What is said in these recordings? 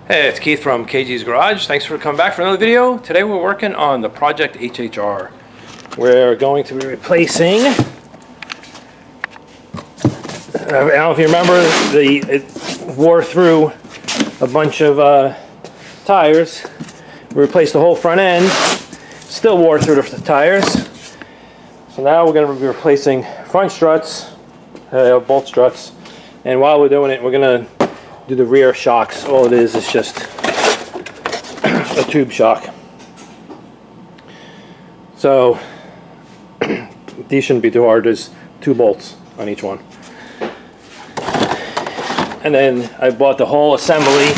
Hey, it's Keith from KG's Garage. Thanks for coming back for another video. Today we're working on the Project HHR. We're going to be replacing, I don't know if you remember, it wore through a bunch of tires. We replaced the whole front end, still wore through the tires. So now we're going to be replacing front struts, both struts, and while we're doing it, we're going to do the rear shocks. All it is just a tube shock. So these shouldn't be too hard. There's 2 bolts on each one. And then I bought the whole assembly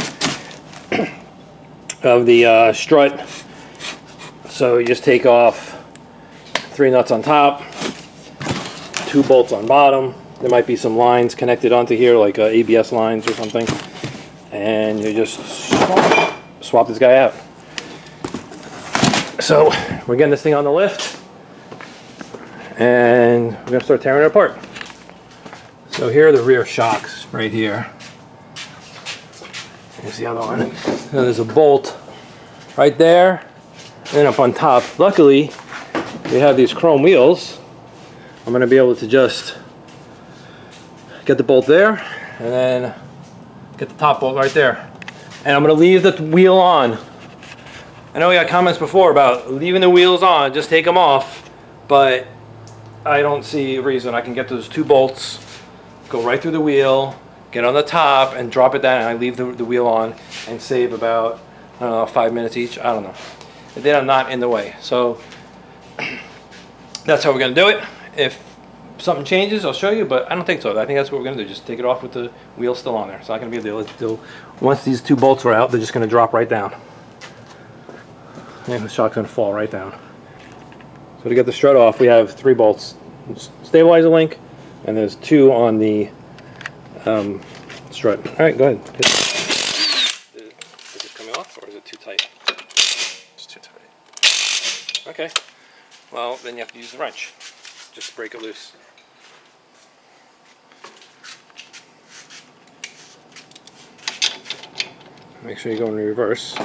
of the strut. So you just take off 3 nuts on top, 2 bolts on bottom. There might be some lines connected onto here, like ABS lines or something, and you just swap this guy out. So we're getting this thing on the lift, and we're going to start tearing it apart. So here are the rear shocks right here. Here's the other one. And there's a bolt right there, and then up on top. Luckily, we have these chrome wheels. I'm going to be able to just get the bolt there, and then get the top bolt right there. And I'm going to leave the wheel on. I know we got comments before about leaving the wheels on, just take them off, but I don't see a reason. I can get those 2 bolts, go right through the wheel, get on the top, and drop it down, and I leave the wheel on and save about, I don't know, 5 minutes each. I don't know. And then I'm not in the way. So that's how we're going to do it. If something changes, I'll show you, but I don't think so. I think that's what we're going to do. Just take it off with the wheel still on there. It's not going to be a deal. Once these 2 bolts are out, they're just going to drop right down. And the shock's going to fall right down. So to get the strut off, we have 3 bolts. Stabilizer link, and there's 2 on the strut. All right, go ahead. Is it coming off, or is it too tight? It's too tight. Okay. Well, then you have to use the wrench. Just break it loose. Make sure you go in reverse.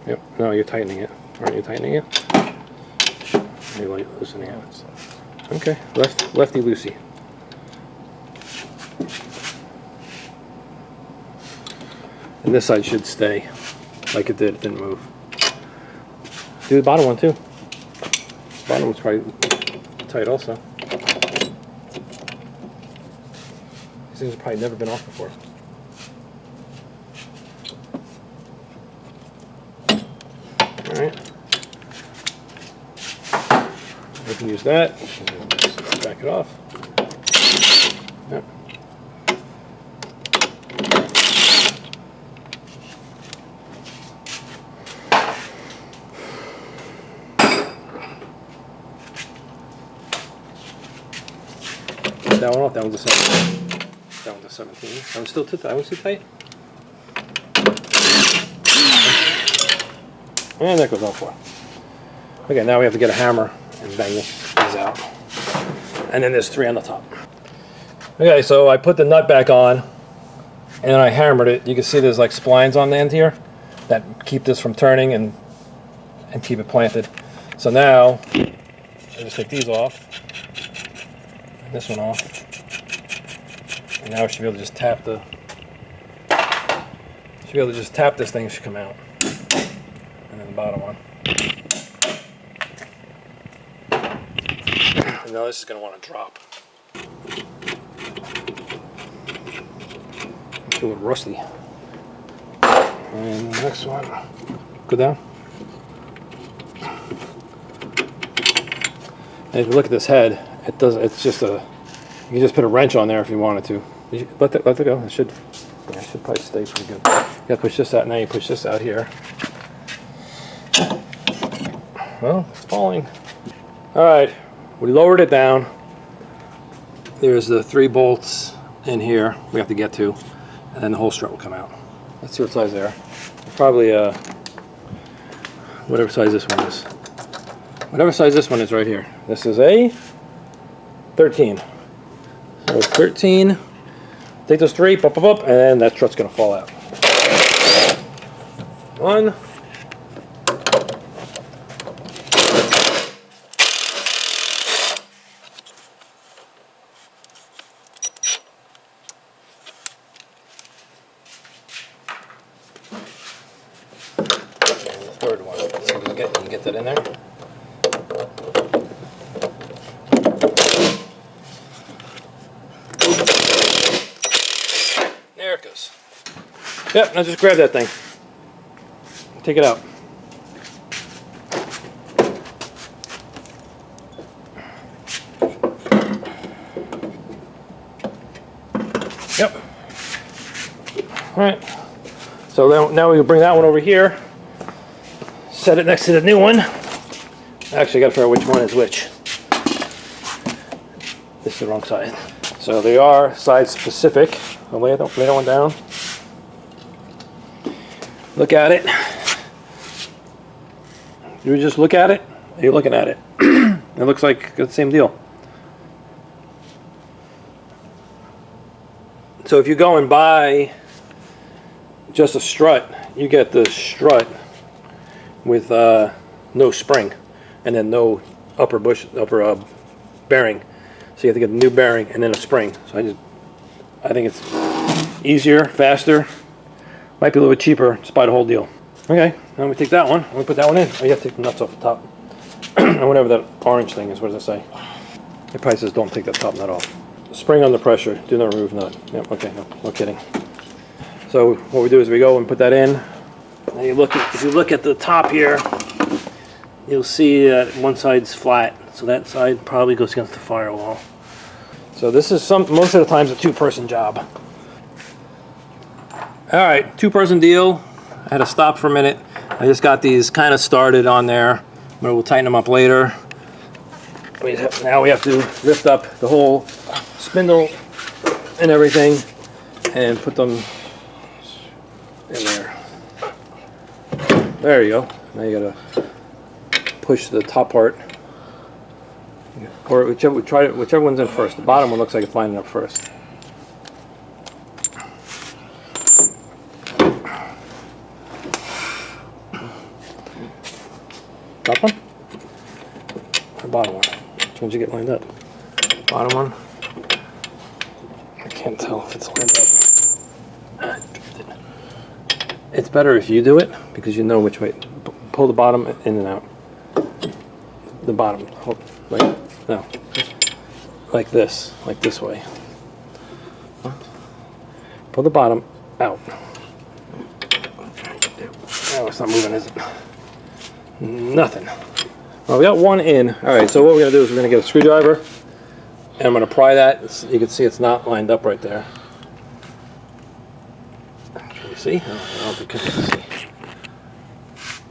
Yep, no, you're tightening it. Aren't you tightening it? You're loosening it. Okay, lefty loosey. And this side should stay like it did. It didn't move. Do the bottom one too. Bottom was probably tight also. These things have probably never been off before. Alright. We can use that. Just back it off. Yep. That one off. That one's a 17. That one's a 17. That one's still too tight. That one's too tight. And that goes on 4. Okay, now we have to get a hammer and bang these out. And then there's 3 on the top. Okay, so I put the nut back on, and then I hammered it. You can see there's like splines on the end here that keep this from turning and keep it planted. So now I just take these off. This one off, and now we should be able to just tap this thing should come out, and then the bottom one. And now this is going to want to drop. It's a little rusty. And the next one, go down. And if you look at this head, it's just a, you can just put a wrench on there if you wanted to. Let it go. It should probably stay pretty good. You gotta push this out. Now you push this out here. Well, it's falling. All right, we lowered it down. There's the 3 bolts in here we have to get to, and then the whole strut will come out. Let's see what size they are. Probably whatever size this one is. Whatever size this one is right here. This is a 13. So 13 take those three, pop, pop, pop, and that strut's gonna fall out. One. And the third one. Let's see if we can get that in there. There it goes. Yep, now just grab that thing. Take it out. Yep. Alright. So now we can bring that one over here. Set it next to the new one. Actually, I gotta figure out which one is which. This is the wrong side. So they are side specific. I'll lay that one down. Look at it. You just look at it. You're looking at it. It looks like the same deal. So if you go and buy just a strut, you get the strut with no spring and then no upper bearing. So you have to get a new bearing and then a spring. So I think it's easier, faster, might be a little bit cheaper. Just buy the whole deal. Okay, now we take that one. We put that one in. Oh, you have to take the nuts off the top. And whatever that orange thing is, what does it say? It probably says don't take that top nut off. Spring under pressure. Do not remove nut. Yep. Okay. No kidding. So what we do is we go and put that in. And if you look at the top here, you'll see that one side's flat. So that side probably goes against the firewall. So this is most of the times a two-person job. All right, two-person deal. I had to stop for a minute. I just got these kind of started on there, but we'll tighten them up later. Now we have to lift up the whole spindle and everything and put them in there. There you go. Now you gotta push the top part, or whichever one's in first. The bottom one looks like it's lining up first. Top one? Or bottom one? Which ones you get lined up? Bottom one? I can't tell if it's lined up. It's better if you do it because you know which way. Pull the bottom in and out. The bottom, like this way. Pull the bottom out. Oh, it's not moving, is it? Nothing. Well, we got one in. All right, so what we're gonna do is we're gonna get a screwdriver, and I'm gonna pry that. You can see it's not lined up right there. Can you see? I don't think you can see.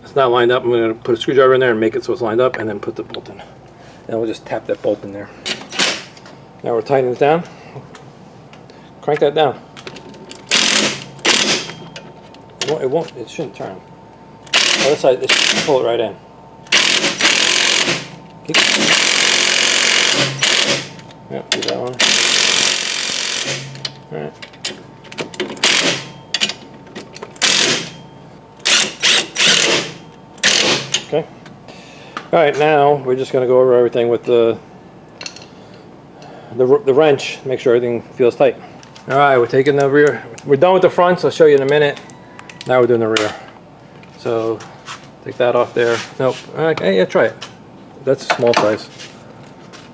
It's not lined up. I'm gonna put a screwdriver in there and make it so it's lined up, and then put the bolt in. And we'll just tap that bolt in there. Now we're tightening it down. Crank that down. It shouldn't turn. The other side, just pull it right in. Yep, do that one. Alright. Okay. Alright, now we're just going to go over everything with the wrench, make sure everything feels tight. Alright, we're taking the rear. We're done with the front, so I'll show you in a minute. Now we're doing the rear. So, take that off there. Nope. Okay, yeah, try it. That's a small size.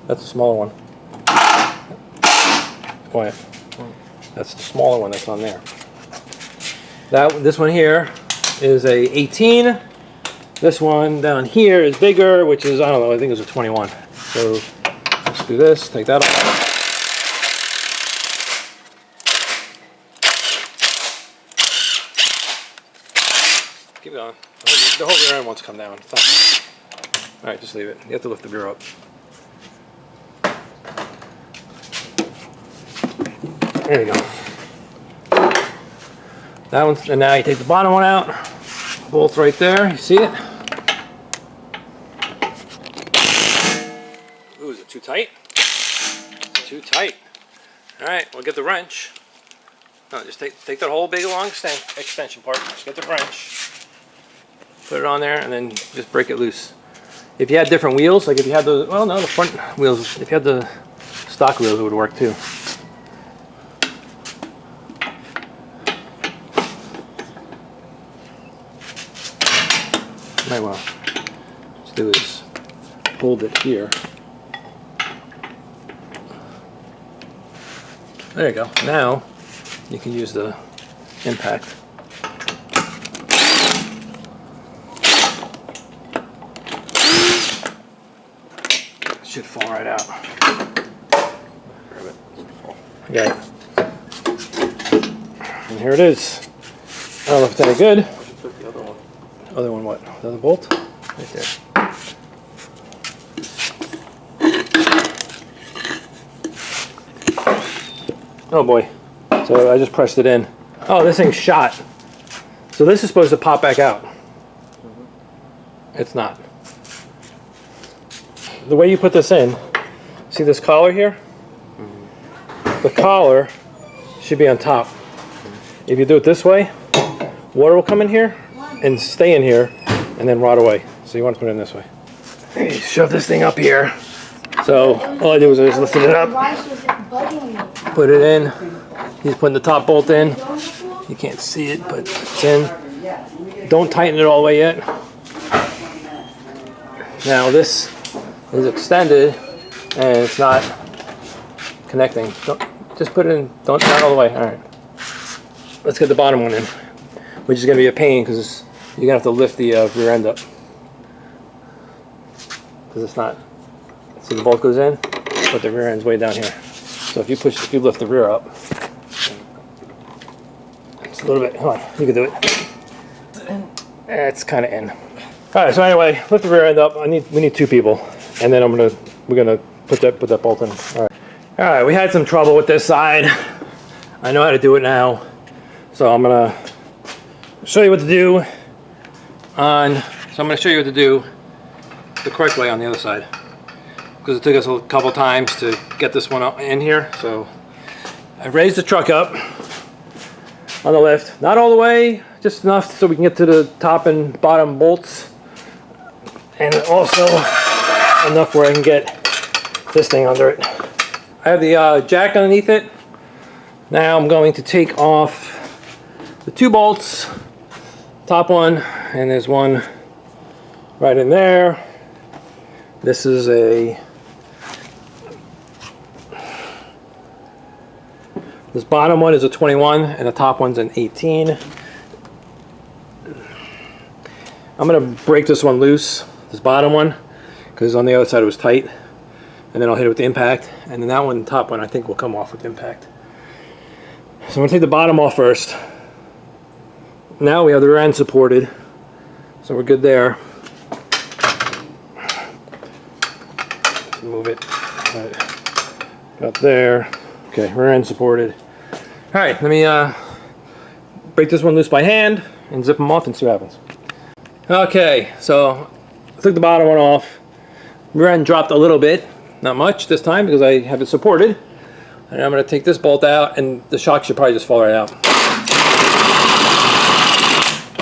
That's a smaller one. Quiet. That's the smaller one that's on there. This one here is a 18. This one down here is bigger, which is, I don't know, I think it's a 21. So, let's do this. Take that off. Keep going. The whole rear end wants to come down. Alright, just leave it. You have to lift the rear up. There you go. That one's, and now you take the bottom one out. Bolt right there. You see it? Ooh, is it too tight? Too tight. Alright, we'll get the wrench. No, just take that whole big long extension part. Just get the wrench, put it on there, and then just break it loose. If you had different wheels, like if you had the, well, no, the front wheels. If you had the stock wheels, it would work too. Might want to do is hold it here. There you go. Now you can use the impact. It should fall right out. Okay. And here it is. I don't know if it's any good. Other one what? The other bolt? Right there. Oh boy. So I just pressed it in. Oh, this thing's shot. So this is supposed to pop back out. It's not. The way you put this in, see this collar here? The collar should be on top. If you do it this way, water will come in here and stay in here and then rot away. So you want to put it in this way. Hey, shove this thing up here. So all I did was I just lifted it up, put it in. He's putting the top bolt in. You can't see it, but it's in. Don't tighten it all the way yet. Now this is extended and it's not connecting. Just put it in, not all the way. All right. Let's get the bottom one in, which is going to be a pain because you're going to have to lift the rear end up. Because it's not, see the bolt goes in, but the rear end's way down here. So if you lift the rear up, it's a little bit, hold on, you can do it. It's kind of in. All right, so anyway, lift the rear end up. We need 2 people, and then we're gonna put that bolt in. All right, we had some trouble with this side. I know how to do it now, so I'm gonna show you what to do the correct way on the other side, because it took us a couple times to get this one up in here. So I raised the truck up on the lift, not all the way, just enough so we can get to the top and bottom bolts, and also enough where I can get this thing under it. I have the jack underneath it. Now I'm going to take off the 2 bolts, top one, and there's one right in there. This is this bottom one is a 21 and the top one's an 18. I'm gonna break this one loose, this bottom one, because on the other side it was tight, and then I'll hit it with the impact, and then that one, the top one, I think will come off with impact. So I'm gonna take the bottom off first. Now we have the rear end supported, so we're good there. Let's move it. All right. Got there. Okay, rear end supported. All right, let me break this one loose by hand and zip them off and see what happens. Okay, so I took the bottom one off. Rear end dropped a little bit, not much this time because I have it supported. And I'm going to take this bolt out, and the shock should probably just fall right out.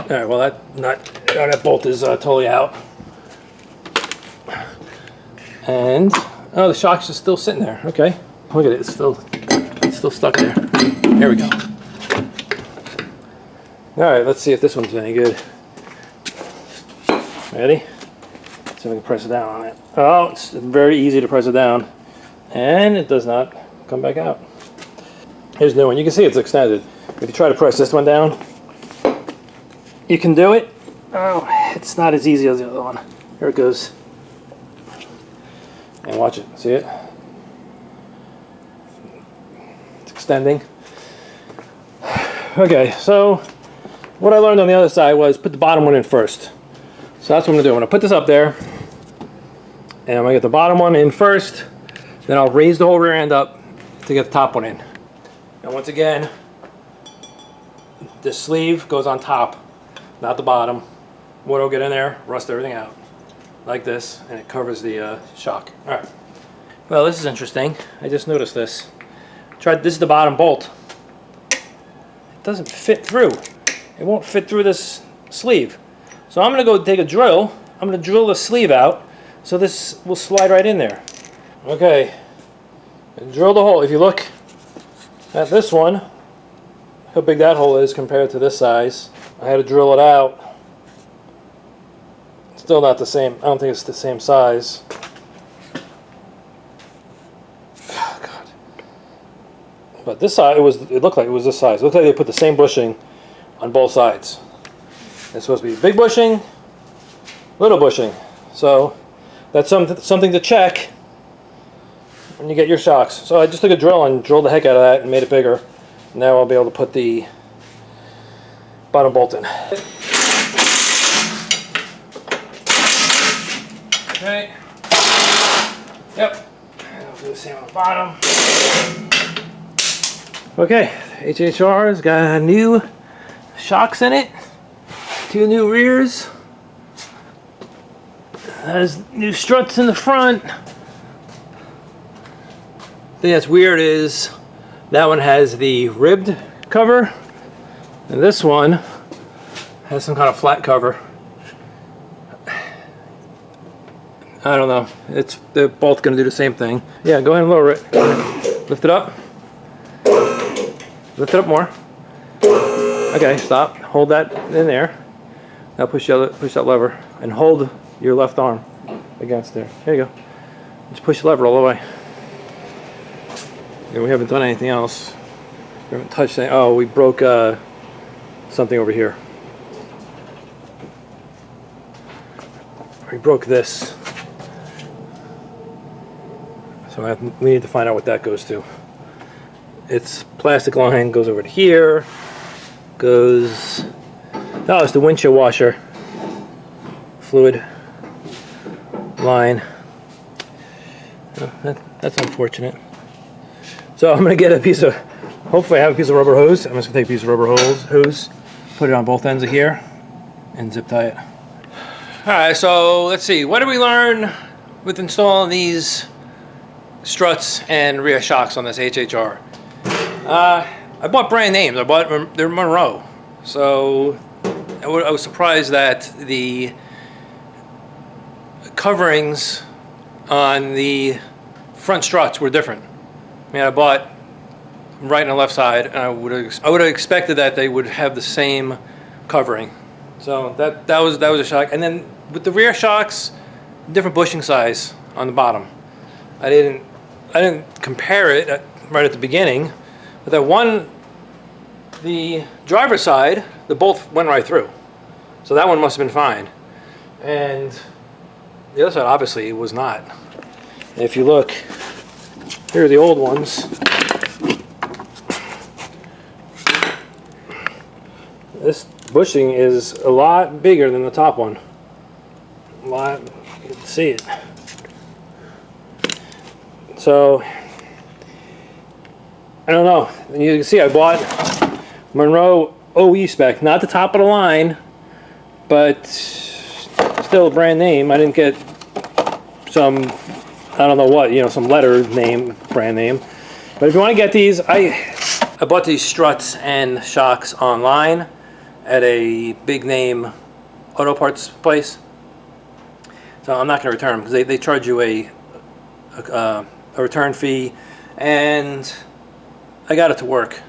All right, well that bolt is totally out. And oh, the shock's just still sitting there. Okay, look at it, it's still stuck there. There we go. All right, let's see if this one's any good. Ready? Let's see if I can press it down on it. Oh, it's very easy to press it down, and it does not come back out. Here's a new one. You can see it's extended. If you try to press this one down, you can do it. Oh, it's not as easy as the other one. Here it goes. And watch it. See it? It's extending. Okay, so what I learned on the other side was put the bottom one in first. So that's what I'm going to do. I'm going to put this up there, and I'm going to get the bottom one in first. Then I'll raise the whole rear end up to get the top one in. And once again, the sleeve goes on top, not the bottom. Water will get in there, rust everything out, like this, and it covers the shock. All right. Well, this is interesting. I just noticed this. This is the bottom bolt. doesn't fit through. It won't fit through this sleeve. So I'm going to go take a drill. I'm going to drill the sleeve out so this will slide right in there. Okay, drill the hole. If you look at this one, how big that hole is compared to this size. I had to drill it out. Still not the same. I don't think it's the same size. Oh, God. But this side, it looked like it was this size. It looked like they put the same bushing on both sides. It's supposed to be big bushing, little bushing. So that's something to check when you get your shocks. So I just took a drill and drilled the heck out of that and made it bigger. Now I'll be able to put the bottom bolt in. Okay. Yep. And I'll do the same on the bottom. Okay. HHR's got new shocks in it. 2 new rears. Has new struts in the front. The thing that's weird is that one has the ribbed cover, and this one has some kind of flat cover. I don't know. They're both going to do the same thing. Yeah, go ahead and lower it. Lift it up. Lift it up more. Okay, stop. Hold that in there. Now push that lever and hold your left arm against there. There you go. Just push the lever all the way. And we haven't done anything else. We haven't touched anything. Oh, we broke something over here. We broke this. So we need to find out what that goes to. It's plastic line, goes over to here. Goes... Oh, it's the windshield washer. Fluid line. Oh, that's unfortunate. So I'm going to get a piece of... Hopefully I have a piece of rubber hose. I'm just going to take a piece of rubber hose, put it on both ends of here, and zip tie it. Alright, so let's see. What did we learn with installing these struts and rear shocks on this HHR? I bought brand names. They're Monroe. So I was surprised that the coverings on the front struts were different. I mean, I bought right and the left side, and I would have expected that they would have the same covering. So that was a shock. And then with the rear shocks, different bushing size on the bottom. I didn't compare it right at the beginning, but that one, the driver's side, the bolt went right through. So that one must have been fine. And the other side obviously was not. And if you look, here are the old ones. This bushing is a lot bigger than the top one. A lot, you can see it. So, I don't know. And you can see I bought Monroe OE spec, not the top of the line, but still a brand name. I didn't get some, I don't know what, some letter name, brand name. But if you want to get these, I bought these struts and shocks online at a big name auto parts place. So I'm not going to return them because they charge you a return fee, and I got it to work.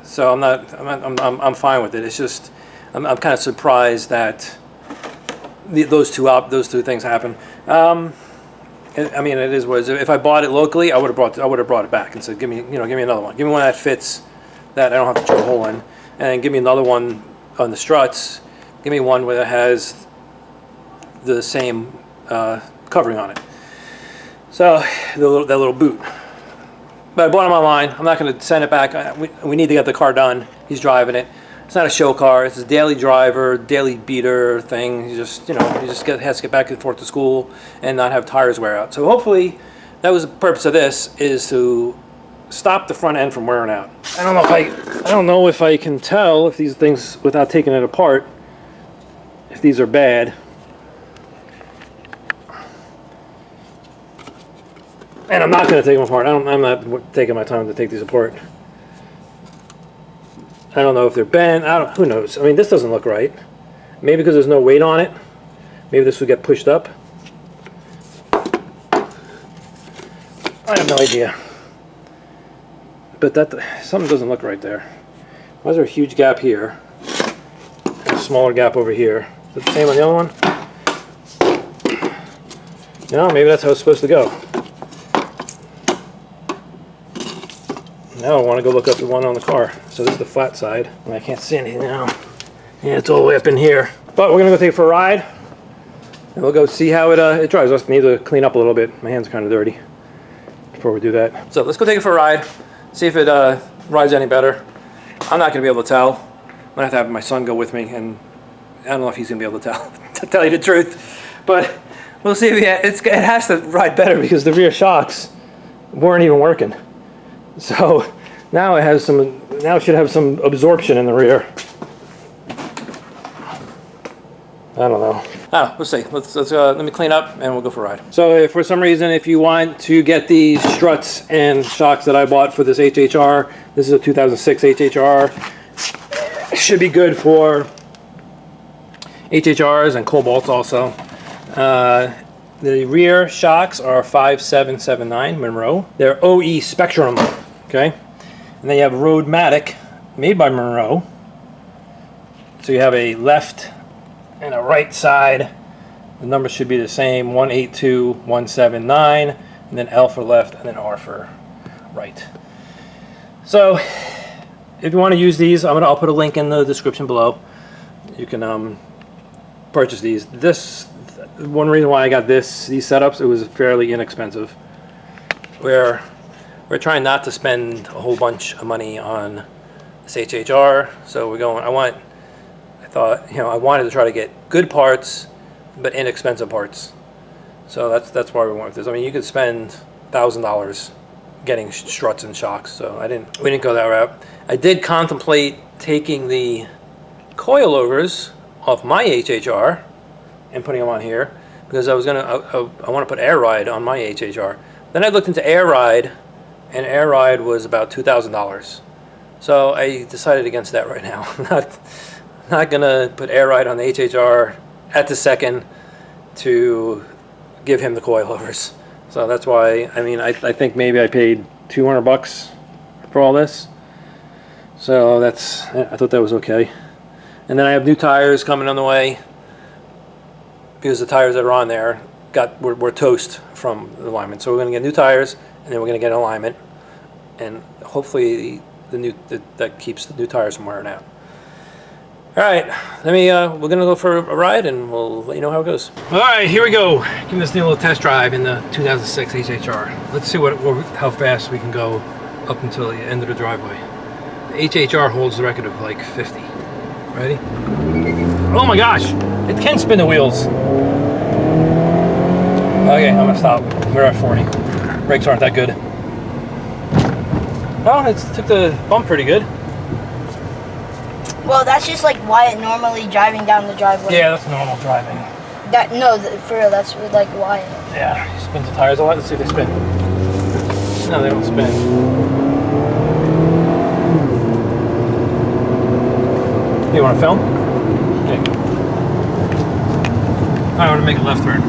So I'm fine with it. It's just I'm kind of surprised that those two things happen. I mean, it is what it is. If I bought it locally, I would have brought it back and said, give me another one. Give me one that fits, that I don't have to drill a hole in, and then give me another one on the struts. Give me one where it has the same covering on it. So that little boot. But I bought them online. I'm not going to send it back. We need to get the car done. He's driving it. It's not a show car. It's a daily driver, daily beater thing. He just has to get back and forth to school and not have tires wear out. So hopefully, that was the purpose of this, is to stop the front end from wearing out. I don't know if I can tell if these things, without taking it apart, if these are bad. And I'm not going to take them apart. I'm not taking my time to take these apart. I don't know if they're bent. Who knows? I mean, this doesn't look right. Maybe because there's no weight on it. Maybe this would get pushed up. I have no idea. But something doesn't look right there. Why is there a huge gap here? And a smaller gap over here. Is it the same on the other one? No, maybe that's how it's supposed to go. Now I want to go look up the one on the car. So this is the flat side. I can't see anything now. Yeah, it's all the way up in here. But we're going to go take it for a ride. And we'll go see how it drives. I need to clean up a little bit. My hands are kind of dirty before we do that. So let's go take it for a ride. See if it rides any better. I'm not going to be able to tell. I'm going to have my son go with me. And I don't know if he's going to be able to tell, to tell you the truth. But we'll see if it has to ride better because the rear shocks weren't even working. So now it should have some absorption in the rear. I don't know. We'll see. Let me clean up and we'll go for a ride. So if for some reason, if you want to get these struts and shocks that I bought for this HHR, this is a 2006 HHR. It should be good for HHRs and Cobalts also. The rear shocks are 5779 Monroe. They're OE Spectrum, okay? And then you have Roadmatic, made by Monroe. So you have a left and a right side. The numbers should be the same, 182179, and then L for left, and then R for right. So if you want to use these, I'll put a link in the description below. You can purchase these. One reason why I got these setups, it was fairly inexpensive. We're trying not to spend a whole bunch of money on this HHR, so we're going. I wanted to try to get good parts, but inexpensive parts. So that's why we went with this. I mean, you could spend $1,000 getting struts and shocks. So we didn't go that route. I did contemplate taking the coilovers off my HHR and putting them on here because I want to put Air Ride on my HHR. Then I looked into Air Ride, and Air Ride was about $2,000. So I decided against that right now. Not gonna put Air Ride on the HHR at the second to give him the coilovers. So that's why, I mean, I think maybe I paid $200 for all this. So I thought that was okay. And then I have new tires coming on the way because the tires that are on there were toast from the alignment. So we're gonna get new tires and then we're gonna get an alignment, and hopefully that keeps the new tires from wearing out. All right, we're gonna go for a ride and we'll let you know how it goes. All right, here we go. Give this thing a little test drive in the 2006 HHR. Let's see how fast we can go up until the end of the driveway. The HHR holds the record of like 50. Ready? Oh my gosh, it can spin the wheels. Okay, I'm gonna stop. We're at 40. Brakes aren't that good. Oh, it took the bump pretty good. Well, that's just like Wyatt normally driving down the driveway. Yeah, that's normal driving. For real, that's like Wyatt. Yeah, he spins the tires a lot. Let's see if they spin. No, they don't spin. You want to film? Okay. I want to make a left turn.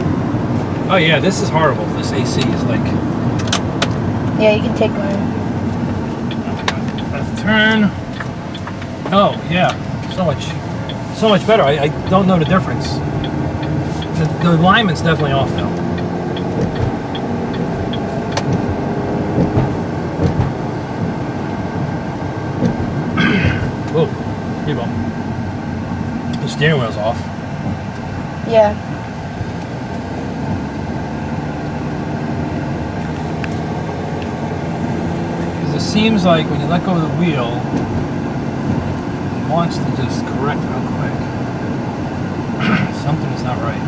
Oh yeah, this is horrible. This AC is like... Yeah, you can take mine. Left turn. Oh yeah, so much better. I don't know the difference. The alignment's definitely off now. Whoa, speed bump. The steering wheel's off. Yeah. Because it seems like when you let go of the wheel, wants to just correct real quick. Something is not right.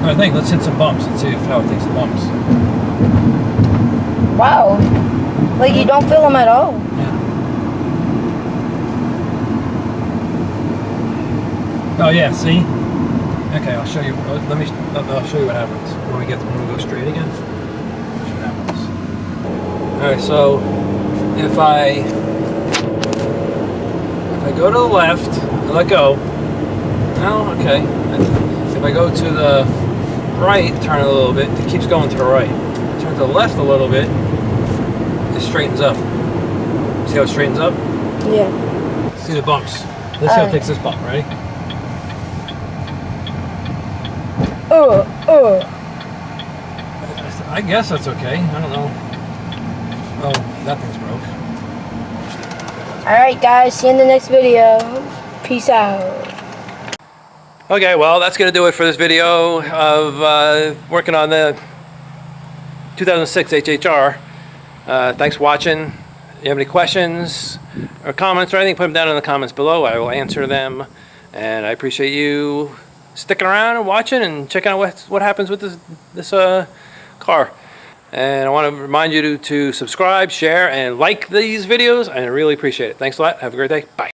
I think let's hit some bumps and see how it takes the bumps. Wow. Like you don't feel them at all. Yeah. Oh yeah, see? Okay, I'll show you. I'll show you what happens when we go straight again. I'll show you what happens. All right, so if I go to the left and let go, no, okay. If I go to the right, turn a little bit, it keeps going to the right. Turn to the left a little bit, it straightens up. See how it straightens up? Yeah. See the bumps. Let's see how it takes this bump. Ready? I guess that's okay. I don't know. Oh, that thing's broke. Alright guys, see you in the next video. Peace out. Okay, well, that's going to do it for this video of working on the 2006 HHR. Thanks for watching. If you have any questions or comments or anything, put them down in the comments below. I will answer them. And I appreciate you sticking around and watching and checking out what happens with this car. And I want to remind you to subscribe, share, and like these videos. I really appreciate it. Thanks a lot. Have a great day. Bye.